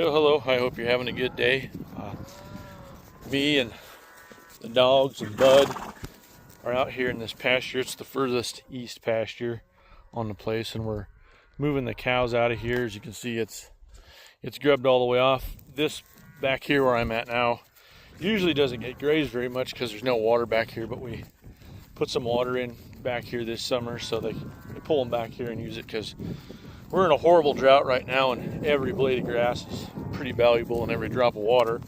Hello, I hope you're having a good day. Me and the dogs and Bud are out here in this pasture. It's the furthest east pasture on the place, and we're moving the cows out of here. As you can see, it's grubbed all the way off. This back here where I'm at now usually doesn't get grazed very much because there's no water back here, but we put some water in back here this summer, so they pull them back here and use it because we're in a horrible drought right now, and every blade of grass is pretty valuable and every drop of water.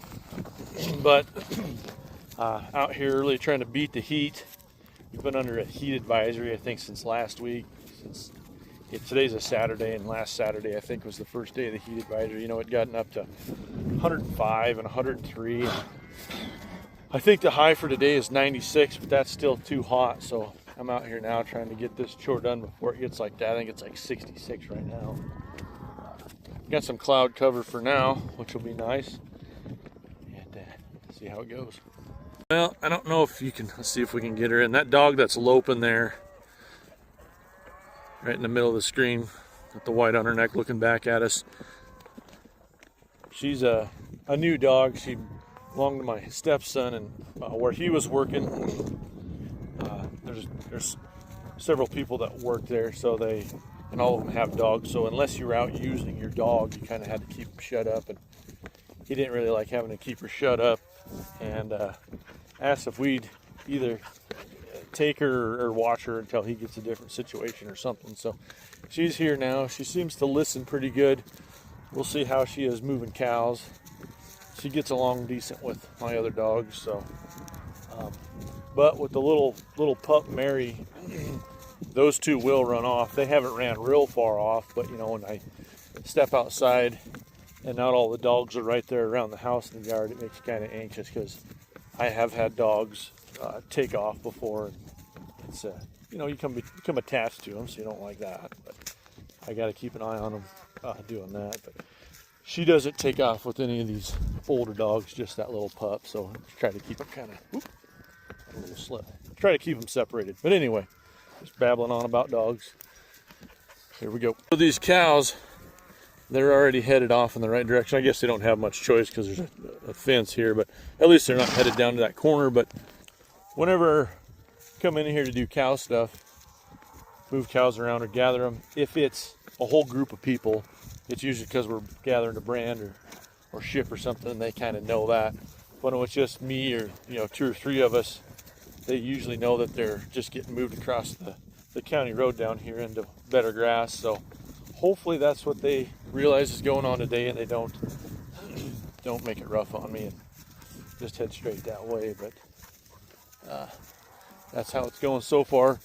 But out here really trying to beat the heat. We've been under a heat advisory, I think, since last week. Today's a Saturday, and last Saturday, I think, was the first day of the heat advisory. You know, it gotten up to 105 and 103. I think the high for today is 96, but that's still too hot. So I'm out here now trying to get this chore done before it gets like that. I think it's like 66 right now. Got some cloud cover for now, which will be nice. And see how it goes. Well, I don't know if you can, let's see if we can get her in. That dog that's loping there, right in the middle of the screen, with the white on her neck looking back at us. She's a new dog. She belonged to my stepson, and where he was working, there's several people that work there, so and all of them have dogs. So unless you're out using your dog, you kind of had to keep them shut up. And he didn't really like having to keep her shut up, and asked if we'd either take her or watch her until he gets a different situation or something. So she's here now. She seems to listen pretty good. We'll see how she is moving cows. She gets along decent with my other dogs. So, but with the little pup Mary, those two will run off. They haven't ran real far off, but you know, when I step outside and not all the dogs are right there around the house and the yard, it makes you kind of anxious because I have had dogs take off before. It's you know, you become attached to them, so you don't like that. But I got to keep an eye on them doing that. But she doesn't take off with any of these older dogs, just that little pup. So try to keep them kind of a little slip. Try to keep them separated. But anyway, just babbling on about dogs. Here we go. So these cows, they're already headed off in the right direction. I guess they don't have much choice because there's a fence here, but at least they're not headed down to that corner. But whenever I come in here to do cow stuff, move cows around or gather them, if it's a whole group of people, it's usually because we're gathering a brand or ship or something, and they kind of know that. When it's just me or, you know, 2 or 3 of us, they usually know that they're just getting moved across the county road down here into better grass. So hopefully that's what they realize is going on today, and they don't make it rough on me and just head straight that way. But that's how it's going so far.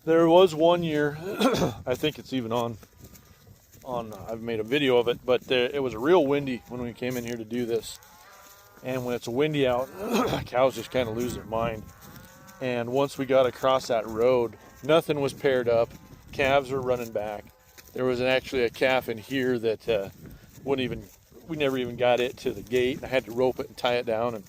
There was one year, I think it's even on I've made a video of it, but it was real windy when we came in here to do this. And when it's windy out, cows just kind of lose their mind. And once we got across that road, nothing was paired up. Calves were running back. There was actually a calf in here that we never even got it to the gate. I had to rope it and tie it down and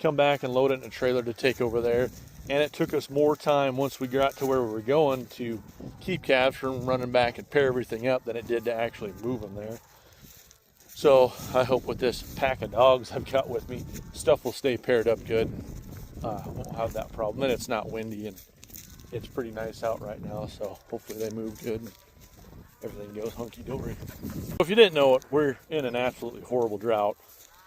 come back and load it in a trailer to take over there. And it took us more time once we got to where we were going to keep calves from running back and pair everything up than it did to actually move them there. So I hope with this pack of dogs I've got with me, stuff will stay paired up good. Won't have that problem. And it's not windy, and it's pretty nice out right now, so hopefully they move good and everything goes hunky-dory. If you didn't know it, we're in an absolutely horrible drought.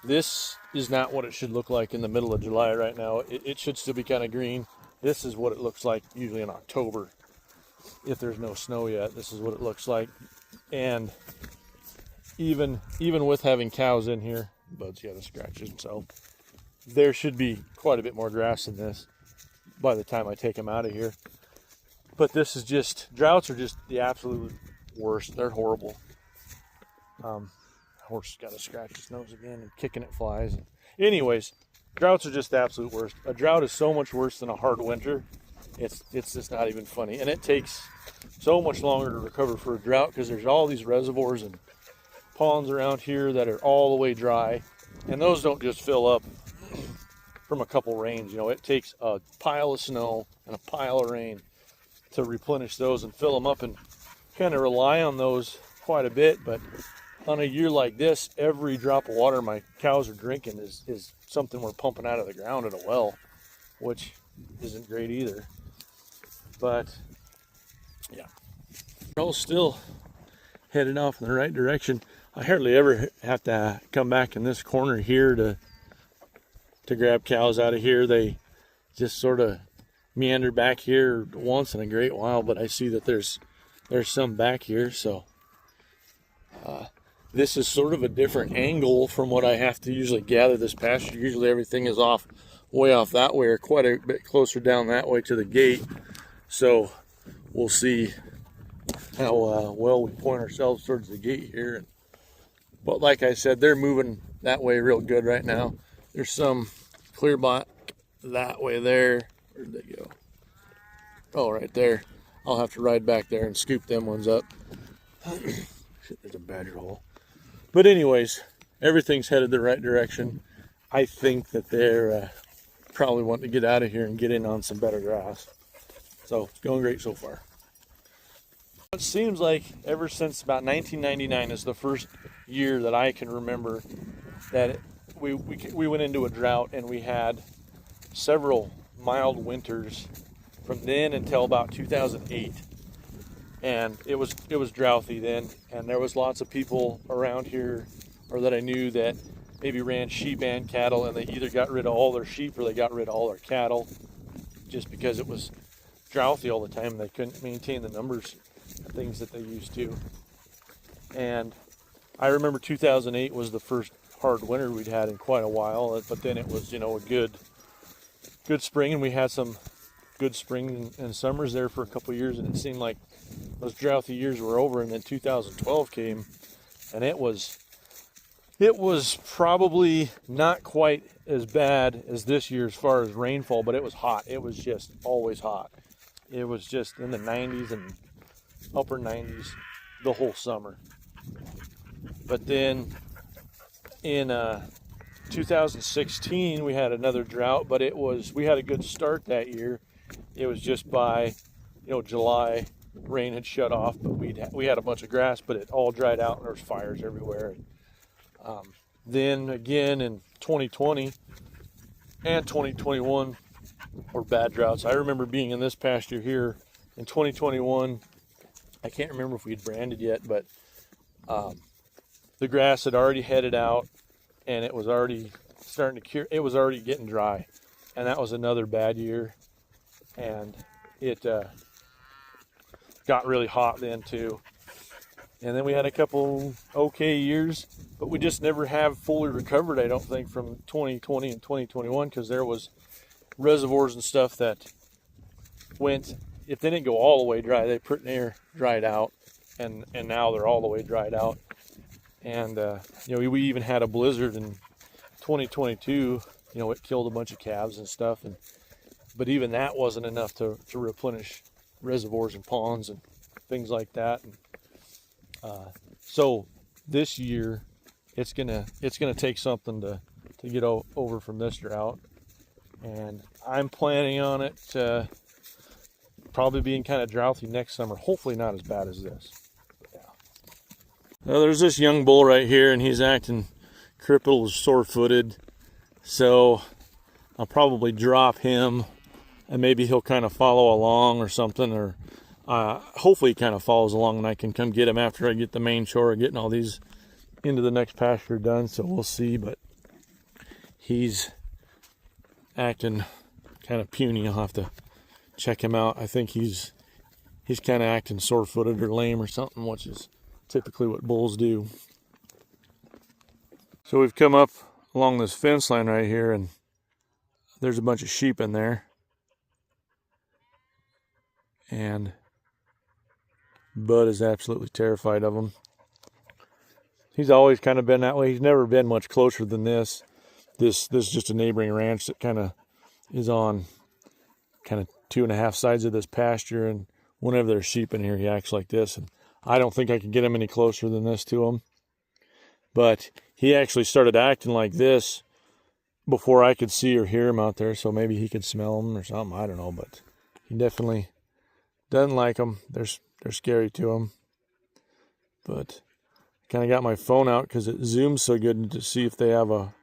This is not what it should look like in the middle of July right now. It should still be kind of green. This is what it looks like usually in October. If there's no snow yet, this is what it looks like. And even with having cows in here, Bud's got to scratch himself, there should be quite a bit more grass than this by the time I take them out of here. But this is just, droughts are just the absolute worst. They're horrible. Horse got to scratch his nose again and kicking at flies. Anyways, droughts are just the absolute worst. A drought is so much worse than a hard winter. It's just not even funny. And it takes so much longer to recover for a drought because there's all these reservoirs and ponds around here that are all the way dry. And those don't just fill up from a couple rains. You know, it takes a pile of snow and a pile of rain to replenish those and fill them up, and kind of rely on those quite a bit. But on a year like this, every drop of water my cows are drinking is something we're pumping out of the ground at a well, which isn't great either. But yeah, we're all still headed off in the right direction. I hardly ever have to come back in this corner here to grab cows out of here. They just sort of meander back here once in a great while, but I see that there's some back here, so this is sort of a different angle from what I have to usually gather this pasture. Usually everything is way off that way, or quite a bit closer down that way to the gate. So we'll see how well we point ourselves towards the gate here. But like I said, they're moving that way real good right now. There's some clear back that way there. Where'd they go? Oh, right there. I'll have to ride back there and scoop them ones up. Shit, there's a badger hole. But anyways, everything's headed the right direction. I think that they're probably wanting to get out of here and get in on some better grass. So it's going great so far. It seems like ever since about 1999 is the first year that I can remember that we went into a drought, and we had several mild winters from then until about 2008. And it was drouthy then, and there was lots of people around here, or that I knew, that maybe ran sheep and cattle, and they either got rid of all their sheep or they got rid of all their cattle, just because it was drouthy all the time and they couldn't maintain the numbers of things that they used to. And I remember 2008 was the first hard winter we'd had in quite a while, but then it was, a good spring, and we had some good spring and summers there for a couple of years, and it seemed like those drouthy years were over. And then 2012 came, and it was probably not quite as bad as this year as far as rainfall, but it was hot. It was just always hot. It was just in the 90s and upper 90s the whole summer. But then in 2016 we had another drought, but we had a good start that year. It was just by July, rain had shut off, but we had a bunch of grass, but it all dried out and there was fires everywhere. Then again in 2020 and 2021 were bad droughts. I remember being in this pasture here in 2021. I can't remember if we'd branded yet, but the grass had already headed out, and it was already starting to cure. It was already getting dry, and that was another bad year. And it got really hot then too. And then we had a couple okay years, but we just never have fully recovered, I don't think, from 2020 and 2021, because there was reservoirs and stuff that went, if they didn't go all the way dry, they pretty near dried out, and now they're all the way dried out. And we even had a blizzard in 2022. It killed a bunch of calves and stuff, but even that wasn't enough to replenish reservoirs and ponds and things like that. And so this year it's gonna take something to get over from this drought, and I'm planning on it probably being kind of drouthy next summer. Hopefully not as bad as this. Yeah. Now there's this young bull right here, and he's acting crippled, sore-footed, so I'll probably drop him, and maybe he'll kind of follow along or something, or hopefully he kind of follows along and I can come get him after I get the main chore of getting all these into the next pasture done. So we'll see, but he's acting kind of puny. I'll have to check him out. I think he's kind of acting sore-footed or lame or something, which is typically what bulls do. So we've come up along this fence line right here, and there's a bunch of sheep in there. And Bud is absolutely terrified of them. He's always kind of been that way. He's never been much closer than this. This is just a neighboring ranch that kind of is on kind of 2.5 sides of this pasture, and whenever there's sheep in here, he acts like this. And I don't think I can get him any closer than this to him. But he actually started acting like this before I could see or hear him out there, so maybe he could smell them or something. I don't know, but he definitely doesn't like them. They're scary to him. But Kind of got my phone out because it zooms so good to see if they have a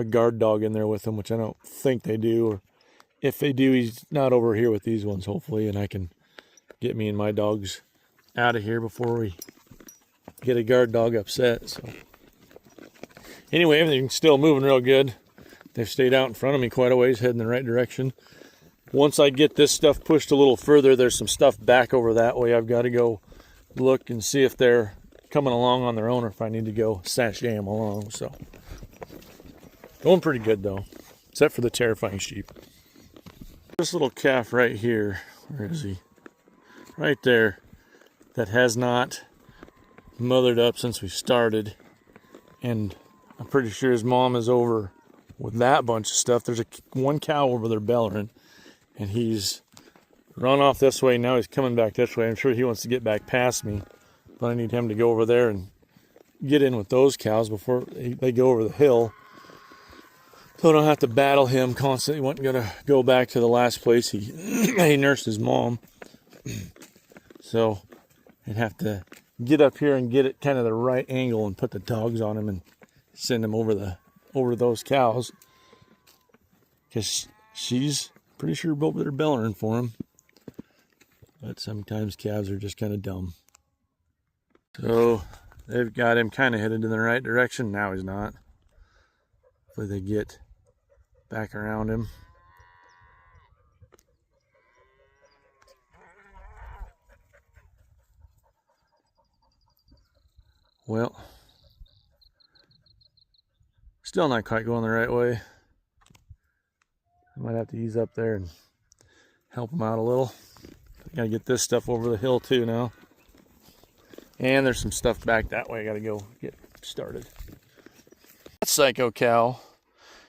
guard dog in there with them, which I don't think they do. Or if they do, he's not over here with these ones, hopefully, and I can get me and my dogs out of here before we get a guard dog upset. So anyway, everything's still moving real good. They've stayed out in front of me quite a ways, heading the right direction. Once I get this stuff pushed a little further, there's some stuff back over that way. I've got to go look and see if they're coming along on their own or if I need to go sashay them along. So going pretty good though, except for the terrifying sheep. This little calf right here, where is he? Right there, that has not mothered up since we started. And I'm pretty sure his mom is over with that bunch of stuff. There's one cow over there bellering, and he's run off this way. Now he's coming back this way. I'm sure he wants to get back past me, but I need him to go over there and get in with those cows before they go over the hill, so I don't have to battle him constantly. Wasn't gonna go back to the last place he nursed his mom, so I'd have to get up here and get it kind of the right angle and put the dogs on him and send him over those cows, because she's pretty sure they're bellering for him. But sometimes calves are just kind of dumb. So they've got him kind of headed in the right direction. Now he's not. Hopefully they get back around him. Well, still not quite going the right way. I might have to ease up there and help him out a little. I gotta get this stuff over the hill too now. And there's some stuff back that way I gotta go get started. That psycho cow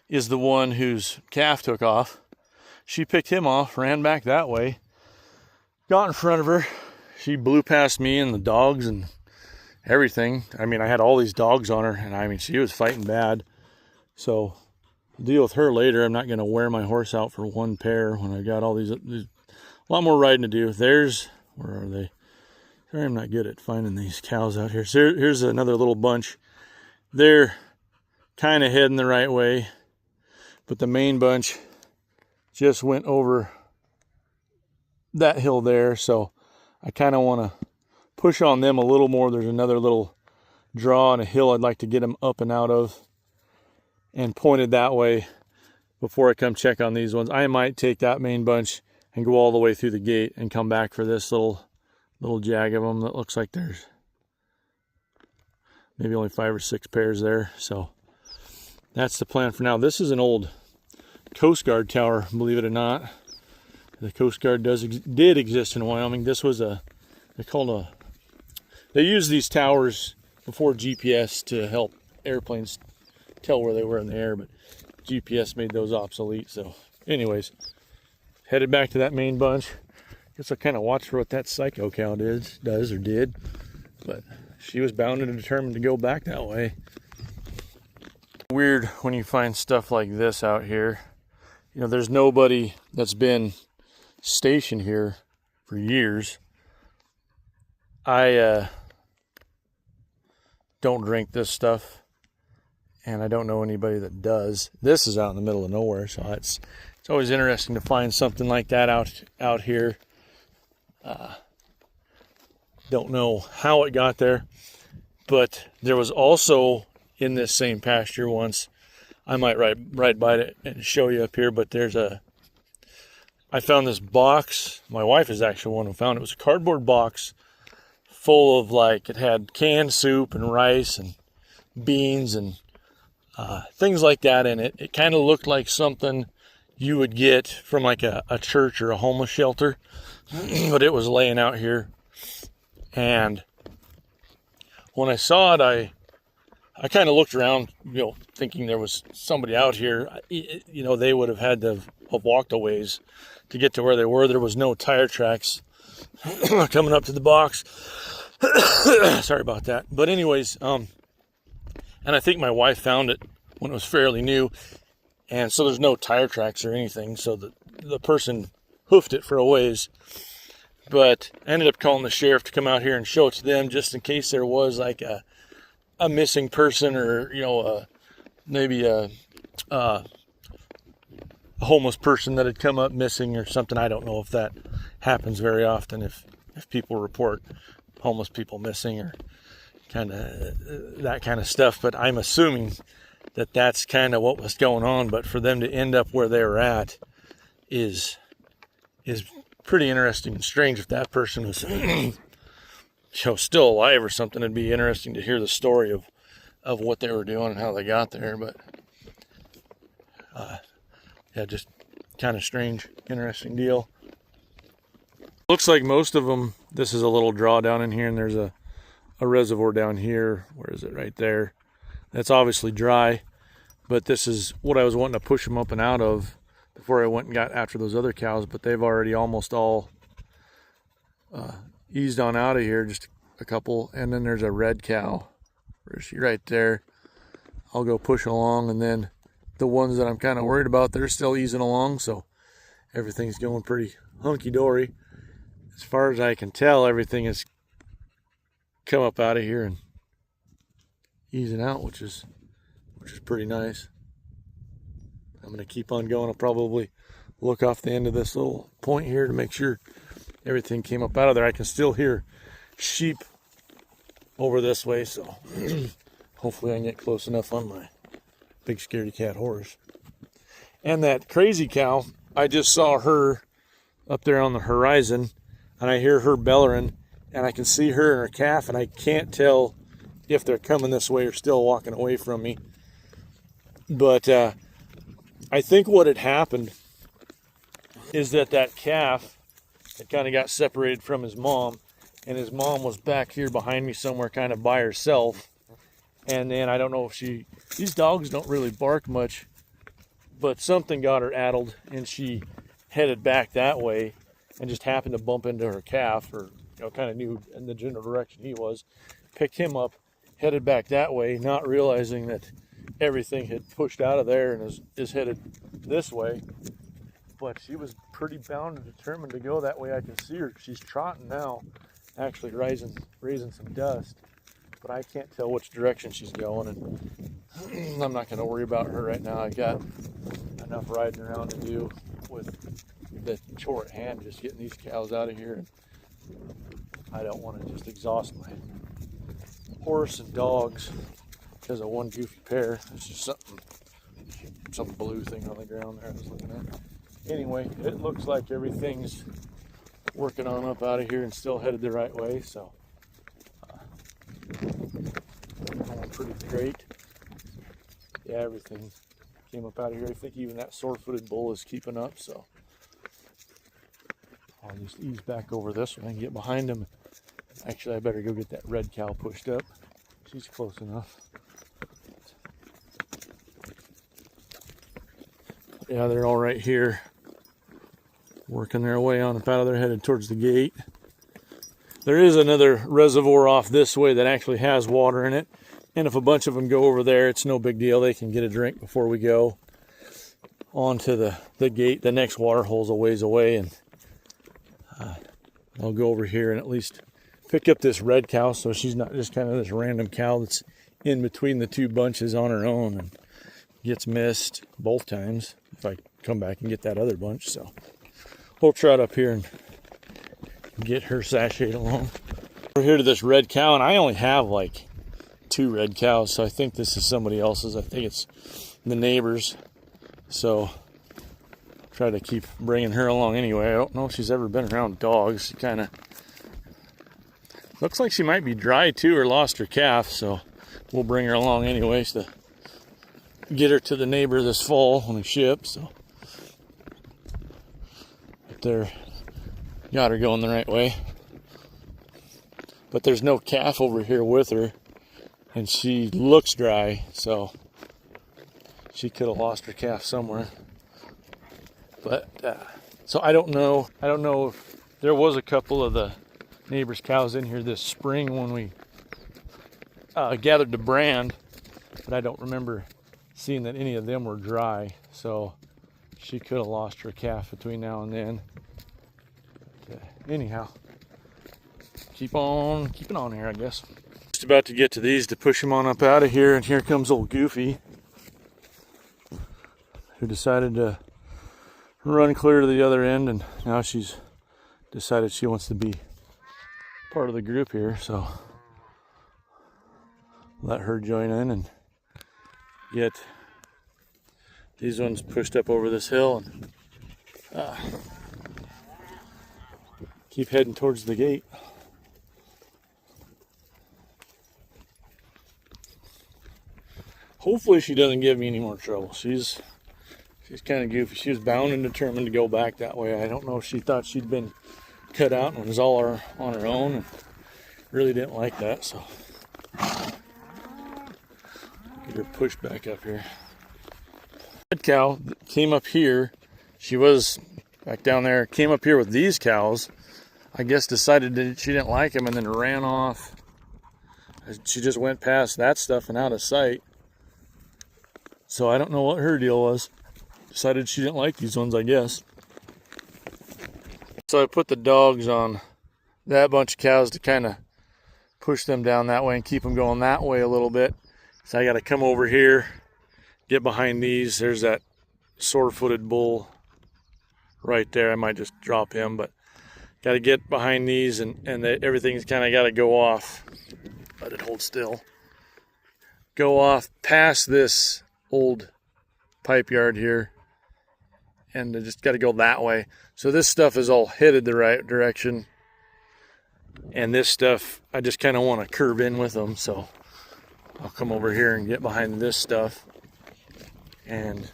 is the one whose calf took off. She picked him off, ran back that way, got in front of her. She blew past me and the dogs and everything. I mean, I had all these dogs on her, and I mean, she was fighting bad. So I'll deal with her later. I'm not gonna wear my horse out for one pair when I got all these a lot more riding to do. Where are they? Sorry, I'm not good at finding these cows out here. So here's another little bunch. They're kind of heading the right way, but the main bunch just went over that hill there. So I kind of want to push on them a little more. There's another little draw on a hill I'd like to get them up and out of, and pointed that way before I come check on these ones. I might take that main bunch and go all the way through the gate and come back for this little jag of them that looks like there's maybe only 5 or 6 pairs there. So that's the plan for now. This is an old Coast Guard tower, believe it or not. The Coast Guard did exist in Wyoming. This was they used these towers before GPS to help airplanes tell where they were in the air, but GPS made those obsolete. So anyways, headed back to that main bunch. Guess I kind of watched for what that psycho cow did, but she was bound and determined to go back that way. Weird when you find stuff like this out here. You know, there's nobody that's been stationed here for years. I don't drink this stuff, and I don't know anybody that does. This is out in the middle of nowhere, so it's always interesting to find something like that out here. Don't know how it got there, but there was also in this same pasture once. I might ride by it and show you up here, but I found this box. My wife is actually one who found it. It was a cardboard box full of, like, it had canned soup and rice and beans and things like that in it. It kind of looked like something you would get from like a church or a homeless shelter, but it was laying out here. And when I saw it, I kind of looked around, thinking there was somebody out here. They would have had to have walked a ways to get to where they were. There was no tire tracks coming up to the box. Sorry about that. But anyways, and I think my wife found it when it was fairly new. And so there's no tire tracks or anything. So the person hoofed it for a ways. But I ended up calling the sheriff to come out here and show it to them, just in case there was like a a missing person, or maybe a homeless person that had come up missing or something. I don't know if that happens very often, if people report homeless people missing or kind of that kind of stuff, but I'm assuming that that's kind of what was going on. But for them to end up where they were at is pretty interesting and strange. If that person was still alive or something, it'd be interesting to hear the story of what they were doing and how they got there. But yeah, just kind of strange, interesting deal. Looks like most of them, this is a little draw down in here, and there's a reservoir down here. Where is it? Right there. That's obviously dry, but this is what I was wanting to push them up and out of before I went and got after those other cows, but they've already almost all eased on out of here, just a couple. And then there's a red cow. Where is she? Right there. I'll go push along, and then the ones that I'm kind of worried about, they're still easing along, so everything's going pretty hunky-dory. As far as I can tell, everything has come up out of here and easing out, which is pretty nice. I'm going to keep on going. I'll probably look off the end of this little point here to make sure everything came up out of there. I can still hear sheep over this way, so hopefully I can get close enough on my big scaredy cat horse. And that crazy cow, I just saw her up there on the horizon, and I hear her bellowing, and I can see her and her calf, and I can't tell if they're coming this way or still walking away from me. But I think what had happened is that calf had kind of got separated from his mom, and his mom was back here behind me somewhere kind of by herself. And then I don't know if these dogs don't really bark much, but something got her addled, and she headed back that way and just happened to bump into her calf, or kind of knew in the general direction he was, picked him up, headed back that way, not realizing that everything had pushed out of there and is headed this way. But she was pretty bound and determined to go that way. I can see her. She's trotting now, actually raising some dust, but I can't tell which direction she's going, and I'm not going to worry about her right now. I got enough riding around to do with the chore at hand, just getting these cows out of here. And I don't want to just exhaust my horse and dogs because of one goofy pair. It's just some blue thing on the ground there I was looking at. Anyway, it looks like everything's working on up out of here and still headed the right way, so going pretty great. Yeah, everything came up out of here. I think even that sore-footed bull is keeping up, so I'll just ease back over this one and get behind him. Actually, I better go get that red cow pushed up. She's close enough. Yeah, they're all right here, working their way on up out of there, headed towards the gate. There is another reservoir off this way that actually has water in it, and if a bunch of them go over there, it's no big deal. They can get a drink before we go onto the gate. The next water hole's a ways away, and I'll go over here and at least pick up this red cow so she's not just kind of this random cow that's in between the two bunches on her own and gets missed both times if I come back and get that other bunch. So we'll trot up here and get her sashayed along. We're here to this red cow, and I only have like 2 red cows, so I think this is somebody else's. I think it's the neighbor's, so try to keep bringing her along anyway. I don't know if she's ever been around dogs. She kind of looks like she might be dry too, or lost her calf, so we'll bring her along anyways to get her to the neighbor this fall when we ship. So up there, got her going the right way, but there's no calf over here with her, and she looks dry, so she could have lost her calf somewhere. But so I don't know if there was a couple of the neighbor's cows in here this spring when we gathered the brand, but I don't remember seeing that any of them were dry, so she could have lost her calf between now and then. But, anyhow, keep on keeping on here, I guess. Just about to get to these to push him on up out of here, and here comes old Goofy, who decided to run clear to the other end, and now she's decided she wants to be part of the group here, so let her join in and get these ones pushed up over this hill and keep heading towards the gate. Hopefully she doesn't give me any more trouble. She's kind of goofy. She was bound and determined to go back that way. I don't know if she thought she'd been cut out and was all on her own, and really didn't like that, so get her pushed back up here. Red cow came up here. She was back down there, came up here with these cows. I guess decided that she didn't like them and then ran off. She just went past that stuff and out of sight. So I don't know what her deal was. Decided she didn't like these ones, I guess. So I put the dogs on that bunch of cows to kind of push them down that way and keep them going that way a little bit. So I got to come over here, get behind these. There's that sore-footed bull right there. I might just drop him, but got to get behind these, and everything's kind of got to go off. Let it hold still. Go off past this old pipe yard here, and I just got to go that way. So this stuff is all headed the right direction, and this stuff I just kind of want to curve in with them. So I'll come over here and get behind this stuff and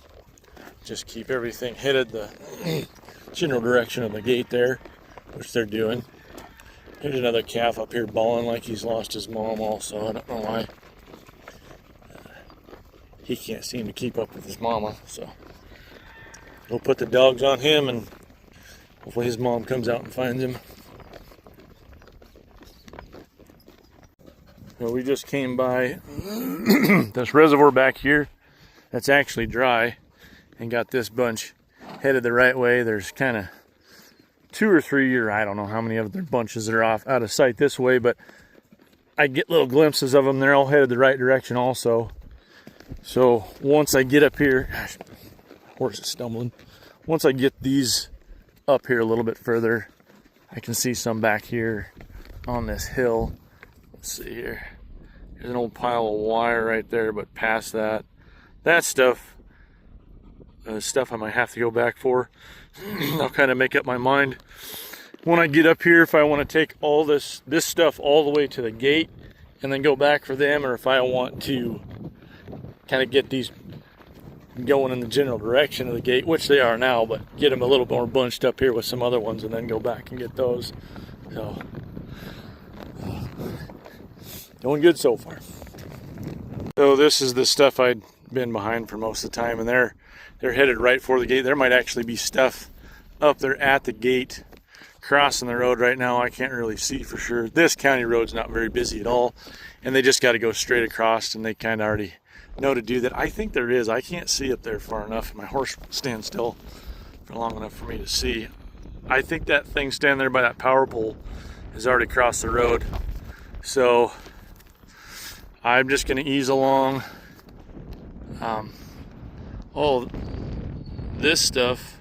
just keep everything headed the general direction of the gate there, which they're doing. There's another calf up here bawling like he's lost his mom also. I don't know why. He can't seem to keep up with his mama, so we'll put the dogs on him, and hopefully his mom comes out and finds him. So we just came by this reservoir back here that's actually dry, and got this bunch headed the right way. There's kind of 2 or 3, or I don't know how many other bunches that are off out of sight this way, but I get little glimpses of them. They're all headed the right direction also. So once I get up here, gosh, horse is stumbling. Once I get these up here a little bit further, I can see some back here on this hill. Let's see here. There's an old pile of wire right there, but past that stuff I might have to go back for. I'll kind of make up my mind when I get up here if I want to take all this stuff all the way to the gate and then go back for them, or if I want to kind of get these going in the general direction of the gate, which they are now, but get them a little more bunched up here with some other ones and then go back and get those. So going good so far. So this is the stuff I'd been behind for most of the time, and they're headed right for the gate. There might actually be stuff up there at the gate crossing the road right now. I can't really see for sure. This county road's not very busy at all, and they just got to go straight across, and they kind of already know to do that. I think there is. I can't see up there far enough. My horse stands still for long enough for me to see. I think that thing standing there by that power pole has already crossed the road. So I'm just going to ease along. All this stuff,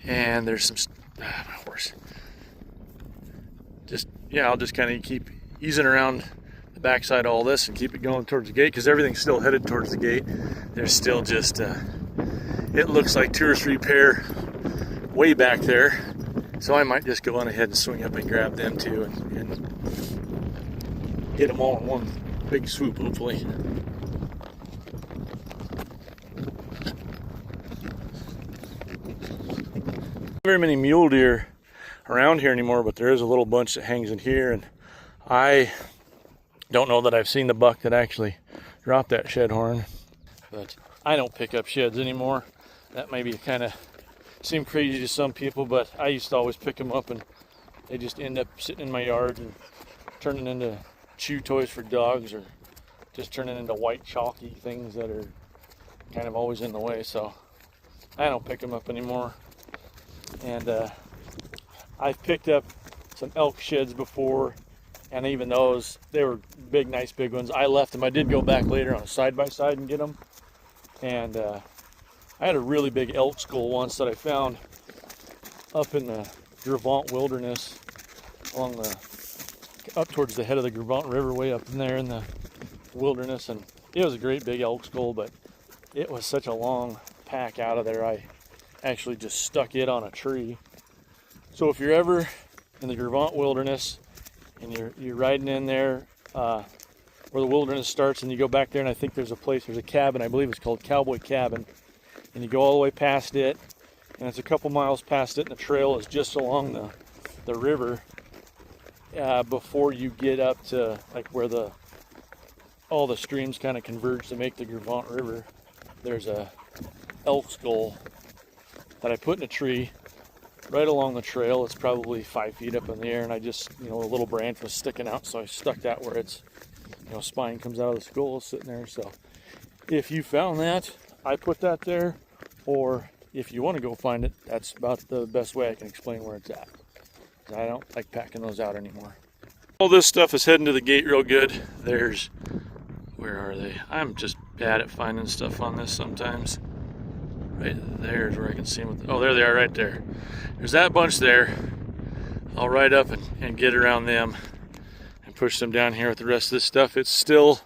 and there's some my horse. I'll just kind of keep easing around the backside of all this and keep it going towards the gate, because everything's still headed towards the gate. There's still just it looks like 2 or 3 pair way back there, so I might just go on ahead and swing up and grab them too, and get them all in one big swoop, hopefully. Very many mule deer around here anymore, but there is a little bunch that hangs in here, and I don't know that I've seen the buck that actually dropped that shed horn, but I don't pick up sheds anymore. That maybe kind of seem crazy to some people, but I used to always pick them up, and they just end up sitting in my yard and turning into chew toys for dogs, or just turning into white chalky things that are kind of always in the way. So I don't pick them up anymore. And I've picked up some elk sheds before, And even those, they were big, nice big ones. I left them. I did go back later on a side-by-side and get them. And I had a really big elk skull once that I found up in the Gravant wilderness, up towards the head of the Gravant River, way up in there in the wilderness. And it was a great big elk skull, but it was such a long pack out of there, I actually just stuck it on a tree. So if you're ever in the Gravant wilderness and you're riding in there where the wilderness starts, and you go back there, and I think there's a cabin, I believe it's called Cowboy Cabin, and you go all the way past it, and it's a couple miles past it, and the trail is just along the river before you get up to like where all the streams kind of converge to make the Gravant River. There's a elk skull that I put in a tree right along the trail. It's probably 5 feet up in the air, and I just, a little branch was sticking out, so I stuck that where its, spine comes out of the skull, sitting there. So if you found that, I put that there, or if you want to go find it, that's about the best way I can explain where it's at. I don't like packing those out anymore. All this stuff is heading to the gate real good. Where are they? I'm just bad at finding stuff on this sometimes. Right there's where I can see them. Oh, there they are right there. There's that bunch there. I'll ride up and get around them and push them down here with the rest of this stuff. It's still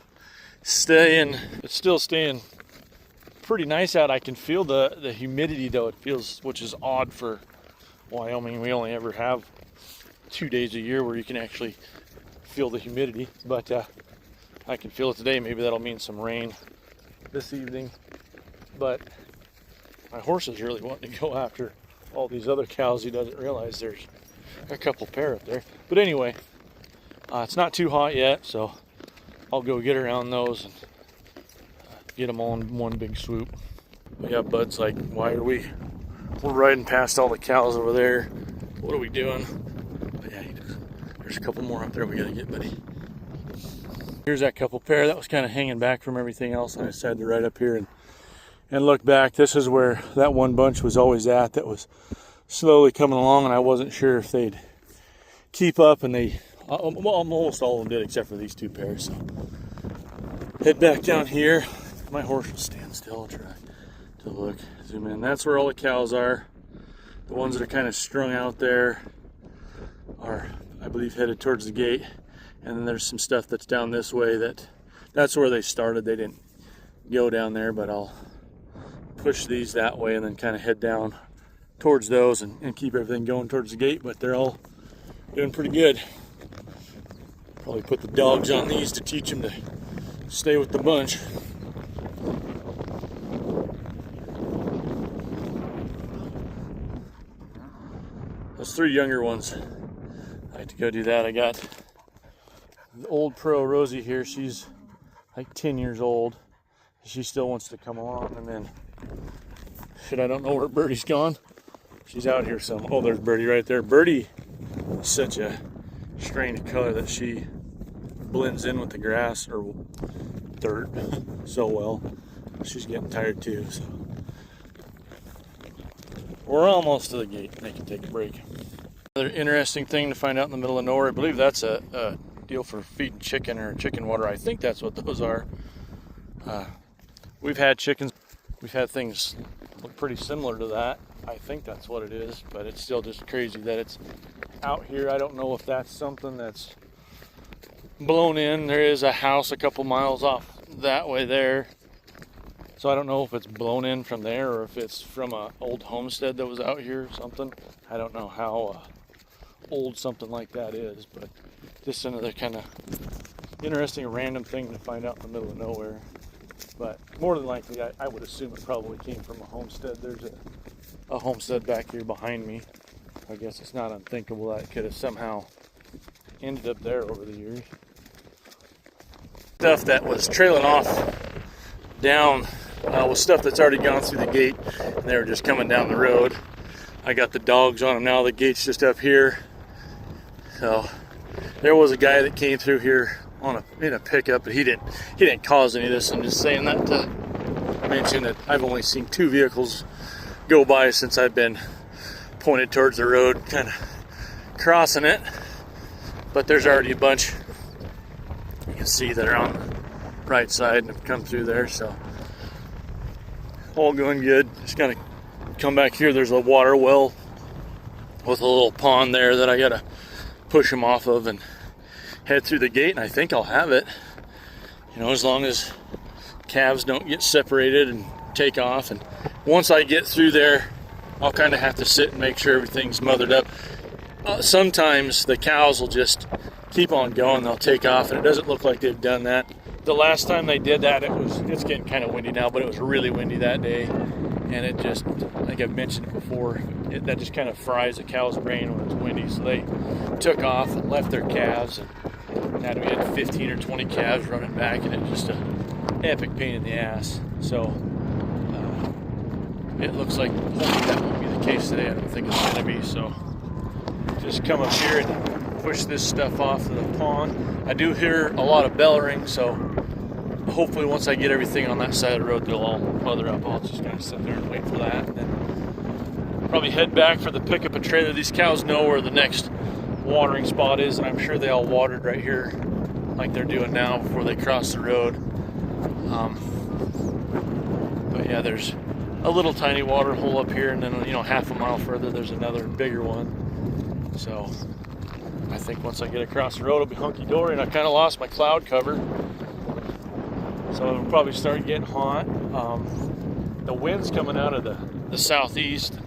staying pretty nice out. I can feel the humidity though. It feels, which is odd for Wyoming. We only ever have 2 days a year where you can actually feel the humidity, but I can feel it today. Maybe that'll mean some rain this evening, but my horse is really wanting to go after all these other cows. He doesn't realize there's a couple pair up there. But anyway, it's not too hot yet, so I'll go get around those and get them all in one big swoop. We got Bud's like, we're riding past all the cows over there. What are we doing? But yeah, there's a couple more up there we gotta get, buddy. Here's that couple pair that was kind of hanging back from everything else, and I decided to ride up here and look back. This is where that one bunch was always at that was slowly coming along, and I wasn't sure if they'd keep up, and almost all of them did except for these two pairs. So head back down here. My horse will stand still. I'll try to look, zoom in. That's where all the cows are. The ones that are kind of strung out there are, I believe, headed towards the gate. And then there's some stuff that's down this way that's where they started. They didn't go down there, but I'll push these that way and then kind of head down towards those and keep everything going towards the gate. But they're all doing pretty good. Probably put the dogs on these to teach them to stay with the bunch. Those 3 younger ones, I have to go do that. I got the old pro Rosie here. She's like 10 years old. She still wants to come along. And then, I don't know where Birdie's gone. She's out here some. Oh, there's Birdie right there. Birdie is such a strange color that she blends in with the grass or dirt so well. She's getting tired too. So we're almost to the gate. They can take a break. Another interesting thing to find out in the middle of nowhere. I believe that's a deal for feeding chicken or chicken water. I think that's what those are. We've had chickens, we've had things look pretty similar to that. I think that's what it is, but it's still just crazy that it's out here. I don't know if that's something that's blown in. There is a house a couple miles off that way there, so I don't know if it's blown in from there or if it's from an old homestead that was out here or something. I don't know how old something like that is, but just another kind of interesting random thing to find out in the middle of nowhere. But more than likely, I would assume it probably came from a homestead. There's a homestead back here behind me. I guess it's not unthinkable that it could have somehow ended up there over the years. Stuff that was trailing off down was stuff that's already gone through the gate, and they were just coming down the road. I got the dogs on them now. The gate's just up here. So there was a guy that came through here in a pickup, but he didn't cause any of this. I'm just saying that to mention that I've only seen 2 vehicles go by since I've been pointed towards the road, kind of crossing it. But there's already a bunch can see that are on the right side and have come through there. So all going good. Just gotta come back here. There's a water well with a little pond there that I gotta push them off of and head through the gate, and I think I'll have it. You know, as long as calves don't get separated and take off. And once I get through there, I'll kind of have to sit and make sure everything's mothered up. Sometimes the cows will just keep on going. They'll take off, and it doesn't look like they've done that. The last time they did that, it's getting kind of windy now, but it was really windy that day, and it just, like I've mentioned before, that just kind of fries a cow's brain when it's windy. So they took off and left their calves, and now we had 15 or 20 calves running back, and it's just an epic pain in the ass. So it looks like hopefully that won't be the case today. I don't think it's going to be. So just come up here and push this stuff off to the pond. I do hear a lot of bellowing, so hopefully once I get everything on that side of the road, they'll all mother up. I'll just kind of sit there and wait for that, and then probably head back for the pickup and trailer. These cows know where the next watering spot is, and I'm sure they all watered right here like they're doing now before they cross the road. But yeah, there's a little tiny water hole up here, and then, you know, half a mile further there's another bigger one. So I think once I get across the road it'll be hunky-dory. And I kind of lost my cloud cover, so it'll probably start getting hot. The wind's coming out of the southeast.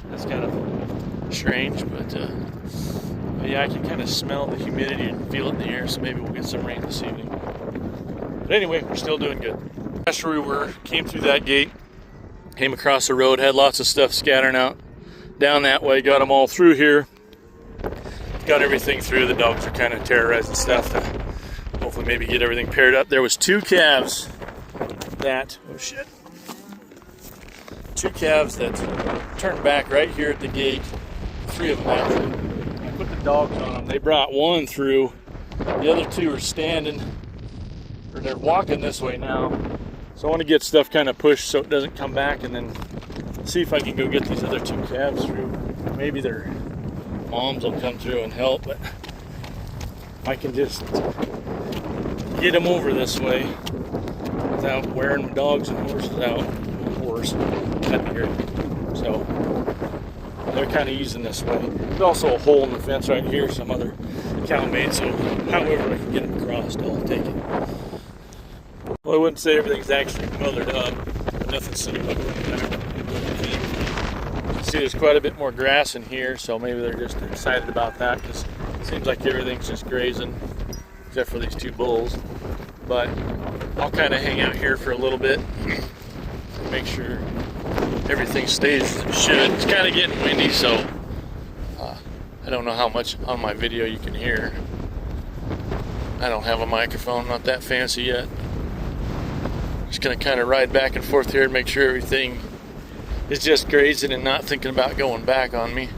That's kind of strange, but yeah, I can kind of smell the humidity and feel it in the air, so maybe we'll get some rain this evening. But anyway, we're still doing good. After we came through that gate, came across the road, had lots of stuff scattering out down that way, got them all through here. Got everything through. The dogs are kind of terrorizing stuff to hopefully maybe get everything paired up. There was two calves that, oh shit, two calves that turned back right here at the gate. Three of them actually. I put the dogs on them. They brought one through. The other two are standing, or they're walking this way now. So I want to get stuff kind of pushed so it doesn't come back, and then see if I can go get these other two calves through. Maybe their moms will come through and help, but I can just get them over this way without wearing dogs and horses out. Here. So they're kind of using this way. There's also a hole in the fence right here, some other cow made, so however I can get them across, I'll take it. Well, I wouldn't say everything's actually mothered up. Nothing's sitting up there. See, there's quite a bit more grass in here, so maybe they're just excited about that, because it seems like everything's just grazing, except for these two bulls. But I'll kind of hang out here for a little bit, make sure everything stays as it should. It's kind of getting windy, so I don't know how much on my video you can hear. I don't have a microphone, not that fancy yet. Just gonna kind of ride back and forth here and make sure everything is just grazing and not thinking about going back on me.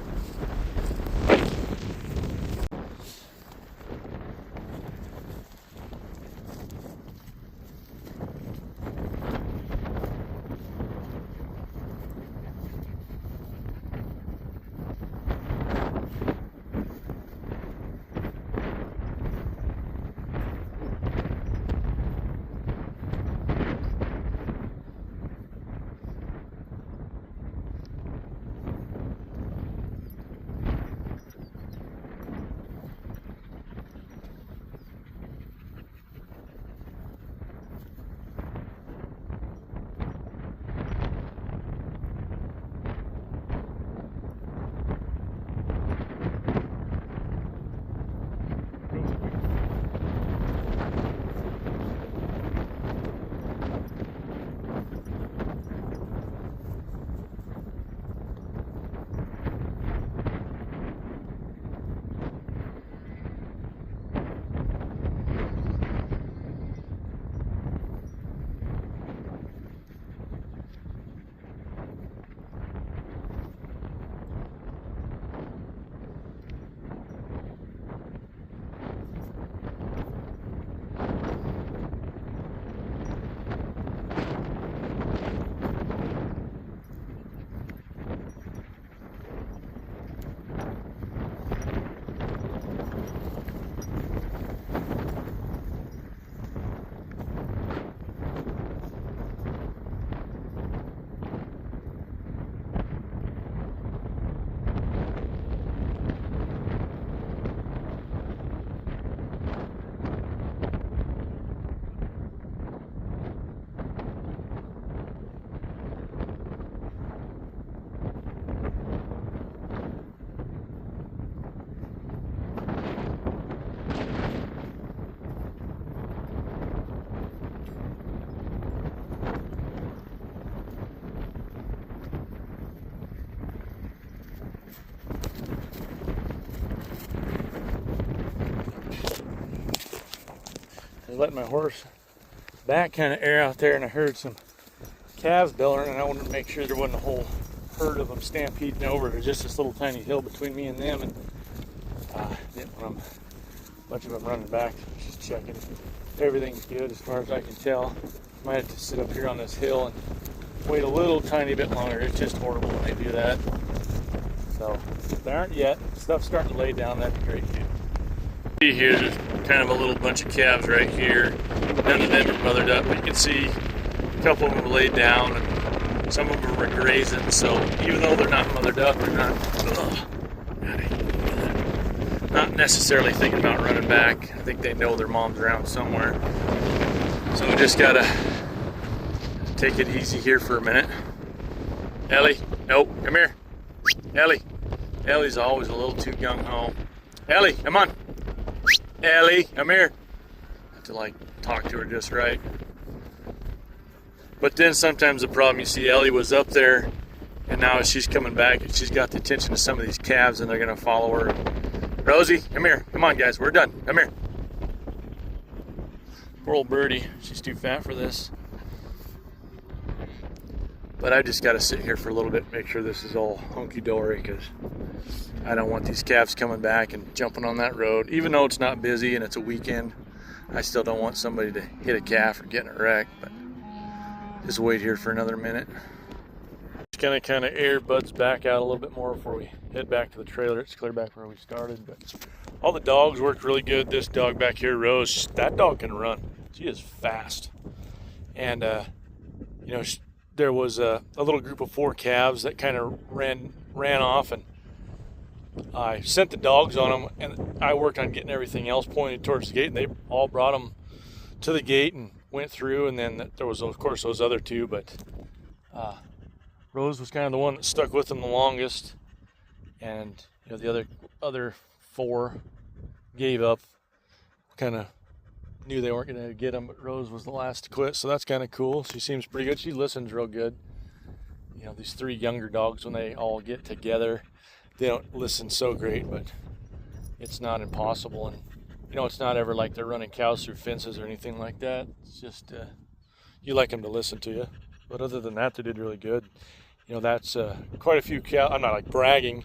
was letting my horse back kind of air out there, and I heard some calves bellowing, and I wanted to make sure there wasn't a whole herd of them stampeding over. There's just this little tiny hill between me and them, and didn't want a bunch of them running back. Just checking. Everything's good as far as I can tell. Might have to sit up here on this hill and wait a little tiny bit longer. It's just horrible when they do that. So if they aren't yet, stuff's starting to lay down. That'd be great too. See here, there's kind of a little bunch of calves right here. None of them are mothered up, but you can see a couple of them are laid down, and some of them are grazing. So even though they're not mothered up, they're not necessarily thinking about running back. I think they know their mom's around somewhere. So we just gotta take it easy here for a minute. Ellie, nope, come here. Ellie. Ellie's always a little too gung-ho. Ellie, come on. Ellie, come here. I have to like talk to her just right. But then sometimes the problem, you see Ellie was up there, and now as she's coming back, she's got the attention of some of these calves, and they're gonna follow her. Rosie, come here. Come on, guys, we're done. Come here. Poor old birdie. She's too fat for this. But I just got to sit here for a little bit and make sure this is all hunky-dory, because I don't want these calves coming back and jumping on that road. Even though it's not busy and it's a weekend, I still don't want somebody to hit a calf or get in a wreck. But just wait here for another minute. Just gonna kind of air Bud's back out a little bit more before we head back to the trailer. It's clear back where we started, but all the dogs worked really good. This dog back here, Rose, that dog can run. She is fast. And you know, there was a little group of 4 calves that kind of ran off, and I sent the dogs on them, and I worked on getting everything else pointed towards the gate, and they all brought them to the gate and went through. And then there was, of course, those other 2, but Rose was kind of the one that stuck with them the longest, and you know, the other 4 gave up. Kind of knew they weren't going to get them, but Rose was the last to quit, so that's kind of cool. She seems pretty good. She listens real good. You know, these 3 younger dogs, when they all get together, they don't listen so great, but it's not impossible. And you know, it's not ever like they're running cows through fences or anything like that. It's just you like them to listen to you. But other than that, they did really good. You know, that's quite a few cows. I'm not like bragging.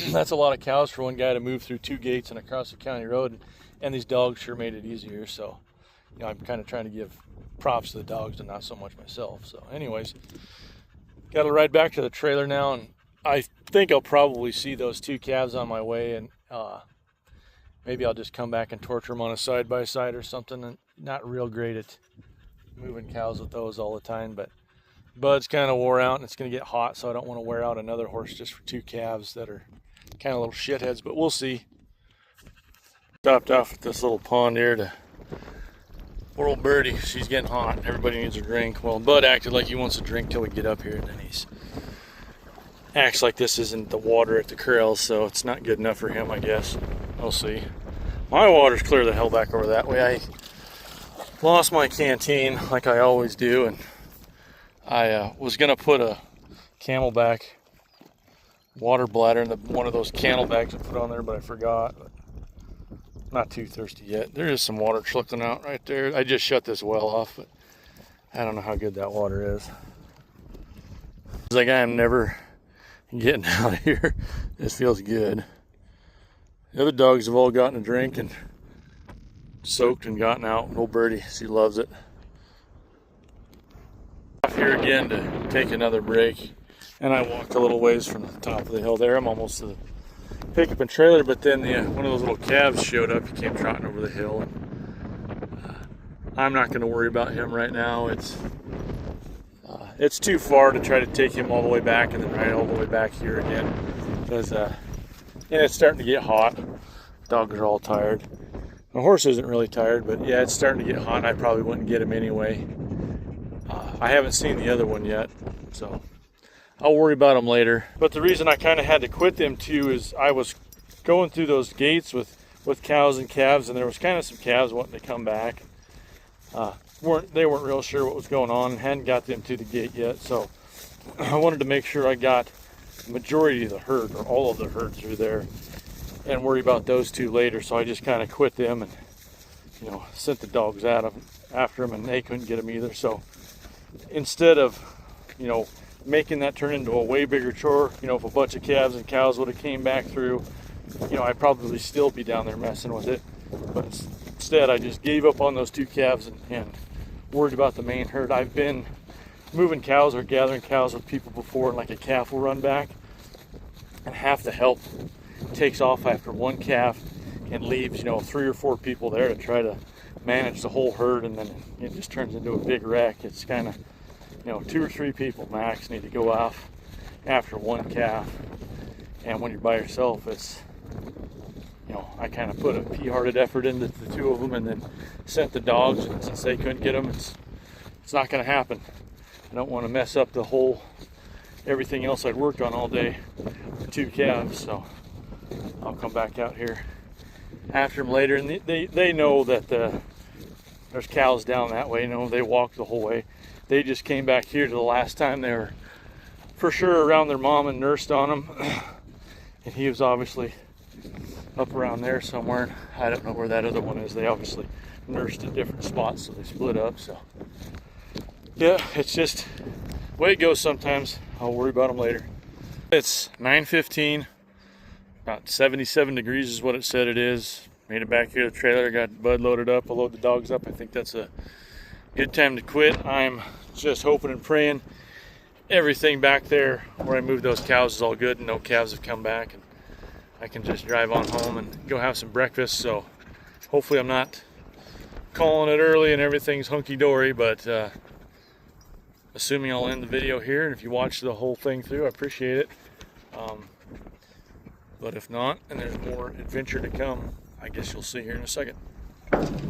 That's a lot of cows for one guy to move through 2 gates and across the county road. And these dogs sure made it easier. So, you know, I'm kind of trying to give props to the dogs and not so much myself. So anyways, got to ride back to the trailer now. And I think I'll probably see those 2 calves on my way. And maybe I'll just come back and torture them on a side-by-side or something. And not real great at moving cows with those all the time. But Bud's kind of wore out, and it's going to get hot. So I don't want to wear out another horse just for 2 calves that are kind of little shitheads. But we'll see. Stopped off at this little pond here to poor old birdie. She's getting hot. Everybody needs a drink. Well, Bud acted like he wants a drink till we get up here, and then he's acts like this isn't the water at the corrals, so it's not good enough for him, I guess. We'll see. My water's clear the hell back over that way. I lost my canteen like I always do, and I was gonna put a Camelback water bladder in one of those candle bags I put on there, but I forgot. Not too thirsty yet. There is some water trickling out right there. I just shut this well off, but I don't know how good that water is. It's like I am never getting out of here. This feels good. The other dogs have all gotten a drink and soaked and gotten out. Old birdie, she loves it. Off here again to take another break. And I walked a little ways from the top of the hill there. I'm almost to the pickup and trailer, but then one of those little calves showed up. He came trotting over the hill, and I'm not going to worry about him right now. It's too far to try to take him all the way back and then ride all the way back here again, because it's starting to get hot. Dogs are all tired. My horse isn't really tired, but yeah, it's starting to get hot. I probably wouldn't get him anyway. I haven't seen the other one yet, so I'll worry about them later. But the reason I kind of had to quit them too is I was going through those gates with cows and calves, and there was kind of some calves wanting to come back. They weren't real sure what was going on and hadn't got them to the gate yet. So I wanted to make sure I got the majority of the herd, or all of the herd, through there, and worry about those 2 later. So I just kind of quit them and you know, sent the dogs after them, and they couldn't get them either. So instead of, you know, making that turn into a way bigger chore, you know, if a bunch of calves and cows would have came back through, you know, I'd probably still be down there messing with it. But instead, I just gave up on those 2 calves and worried about the main herd. I've been moving cows or gathering cows with people before, and like a calf will run back, and half the help takes off after one calf and leaves, you know, 3 or 4 people there to try to manage the whole herd, and then it just turns into a big wreck. It's kind of, you know, 2 or 3 people max need to go off after one calf. And when you're by yourself, it's, you know, I kind of put a pea-hearted effort into the 2 of them, and then sent the dogs, and since they couldn't get them, it's not going to happen. I don't want to mess up the whole, everything else I'd worked on all day for 2 calves, so I'll come back out here after them later. And they know that there's cows down that way. You know, they walk the whole way. They just came back here to the last time they were for sure around their mom and nursed on them. And he was obviously up around there somewhere. I don't know where that other one is. They obviously nursed at different spots, so they split up. So yeah, it's just the way it goes sometimes. I'll worry about them later. It's 9:15, about 77 degrees is what it said it is. Made it back here to the trailer, got Bud loaded up. I'll load the dogs up. I think that's a good time to quit. I'm just hoping and praying everything back there where I moved those cows is all good and no calves have come back, and I can just drive on home and go have some breakfast. So hopefully I'm not calling it early and everything's hunky-dory, but assuming I'll end the video here, and if you watch the whole thing through, I appreciate it. But if not, and there's more adventure to come, I guess you'll see here in a second.